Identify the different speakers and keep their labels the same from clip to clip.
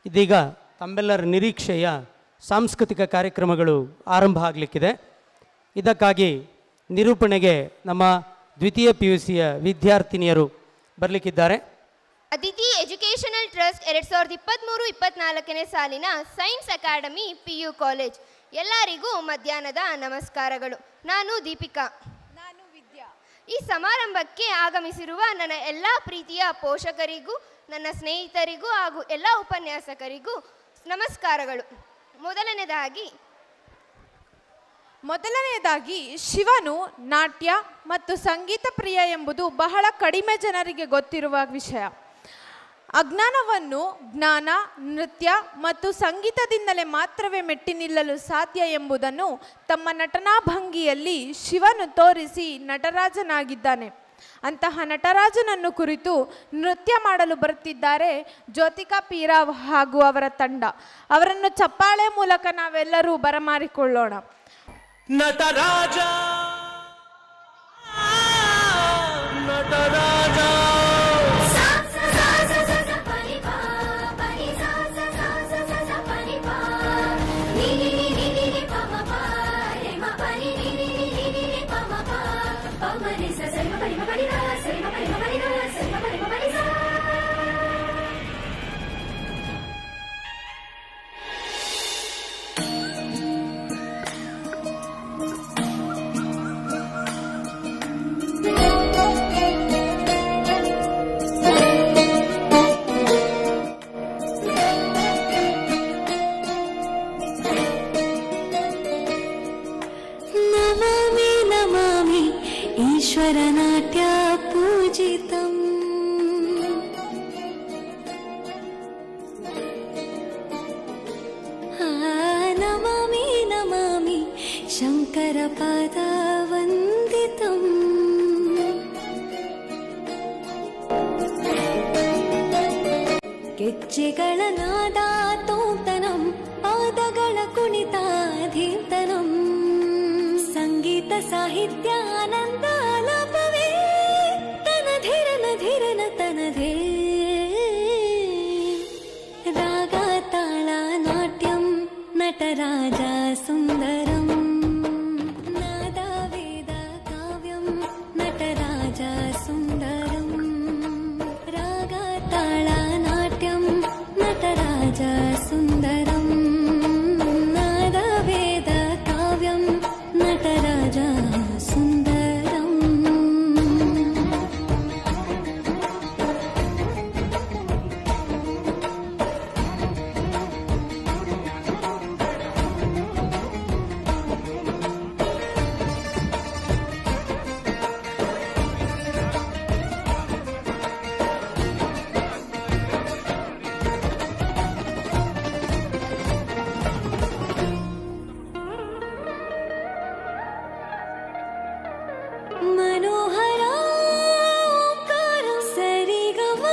Speaker 1: ಇದೀಗ ತಮ್ಮೆಲ್ಲರ ನಿರೀಕ್ಷೆಯ ಸಾಂಸ್ಕೃತಿಕ ಕಾರ್ಯಕ್ರಮಗಳು ಆರಂಭ ಆಗಲಿಕ್ಕಿದೆ. ಇದಕ್ಕಾಗಿ ನಿರೂಪಣೆಗೆ ನಮ್ಮ ದ್ವಿತೀಯ PUCಯ ವಿದ್ಯಾರ್ಥಿನಿಯರು ಬರಲಿಕ್ಕಿದ್ದಾರೆ.
Speaker 2: ಅದಿತಿ ಎಜುಕೇಷನಲ್ ಟ್ರಸ್ಟ್ 2023-24ನೇ ಸಾಲಿನ ಸೈನ್ಸ್ ಅಕಾಡೆಮಿ PU ಕಾಲೇಜ್. ಎಲ್ಲರಿಗೂ ಮಧ್ಯಾಹ್ನದ ನಮಸ್ಕಾರಗಳು. ನಾನು ದೀಪಿಕಾ.
Speaker 3: ನಾನು ವಿದ್ಯಾ.
Speaker 2: ಈ ಸಮಾರಂಭಕ್ಕೆ ಆಗಮಿಸಿರುವ ನನ್ನ ಎಲ್ಲ ಪ್ರೀತಿಯ ಪೋಷಕರಿಗೂ, ನನ್ನ ಸ್ನೇಹಿತರಿಗೂ ಹಾಗೂ ಎಲ್ಲ ಉಪನ್ಯಾಸಕರಿಗೂ ನಮಸ್ಕಾರಗಳು.
Speaker 3: ಮೊದಲನೆಯದಾಗಿ ಶಿವನು ನಾಟ್ಯ ಮತ್ತು ಸಂಗೀತ ಪ್ರಿಯ ಎಂಬುದು ಬಹಳ ಕಡಿಮೆ ಜನರಿಗೆ ಗೊತ್ತಿರುವ ವಿಷಯ. ಅಜ್ಞಾನವನ್ನು ಜ್ಞಾನ, ನೃತ್ಯ ಮತ್ತು ಸಂಗೀತದಿಂದಲೇ ಮಾತ್ರವೇ ಮೆಟ್ಟಿ ನಿಲ್ಲಲು ಸಾಧ್ಯ ಎಂಬುದನ್ನು ತಮ್ಮ ನಟನಾ ಭಂಗಿಯಲ್ಲಿ ಶಿವನು ತೋರಿಸಿ ನಟರಾಜನಾಗಿದ್ದಾನೆ. ಅಂತಹ ನಟರಾಜನನ್ನು ಕುರಿತು ನೃತ್ಯ ಮಾಡಲು ಬರುತ್ತಿದ್ದಾರೆ ಜ್ಯೋತಿಕಾ ಪೀರಾವ್ ಹಾಗೂ ಅವರ ತಂಡ. ಅವರನ್ನು ಚಪ್ಪಾಳೆ ಮೂಲಕ ನಾವೆಲ್ಲರೂ ಬರಮಾರಿಕೊಳ್ಳೋಣ.
Speaker 4: ನಟರಾಜ ನಟರಾಜ
Speaker 5: ಈಶ್ವರನಾಟ್ಯ ಪೂಜಿತಂ. ನಮಾಮಿ ನಮಾಮಿ ಶಂಕರ ಪಾದ ವಂದಿತಂ. ಗೆಜ್ಜೆಗಳ ನಾದ ತೋಂತನಂ, ಪಾದಗಳ ಕುಣಿತಾಧೀರ್ತನಂ. ಸಂಗೀತ ಸಾಹಿತ್ಯ ಆನಂದ ಲಾಭವೇ ತನಧಿರನ ಧಿರನ ತನಧೇ. ರಾಗ ತಾಳ ನಾಟ್ಯಂ ನಟರಾಜ ಸುಂದರಂ. ನಾದ ವೇದ ಕಾವ್ಯಂ ನಟರಾಜ ಸುಂದರಂ. ರಾಗ ತಾಳ ನಾಟ್ಯಂ ನಟರಾಜ ಸುಂದರಂ. ನಾದ ವೇದ ಕಾವ್ಯಂ ನಟರಾಜ ಸುಂದರಂ. ಮನೋಹರ ಓಂಕಾರಂ ಸರಿಗಮ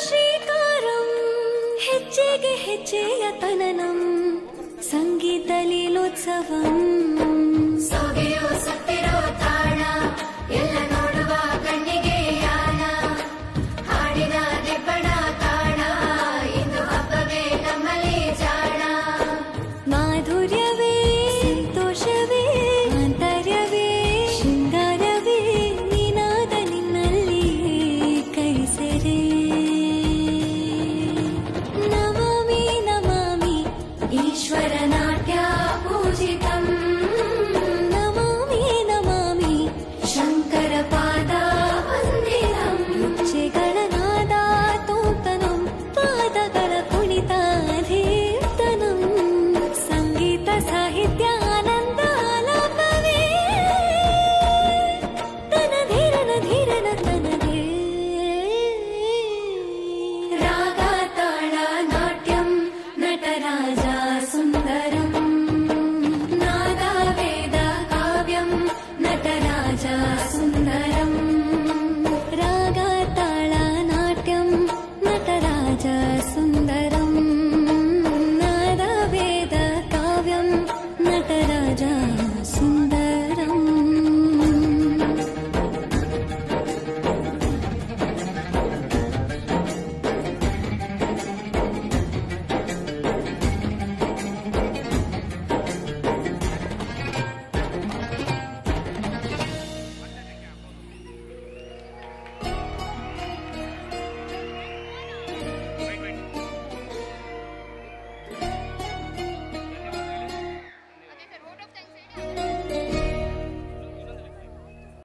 Speaker 5: ಶ್ರೀಕಾರಂ. ಹೆಜ್ಜೆಗೆ ಹೆಜ್ಜೆಯ ತನನಂ ಸಂಗೀತ ಲೀಲೋತ್ಸವಂ. ಸಾಗೆಯೋ ಸತ್ತಿರೋ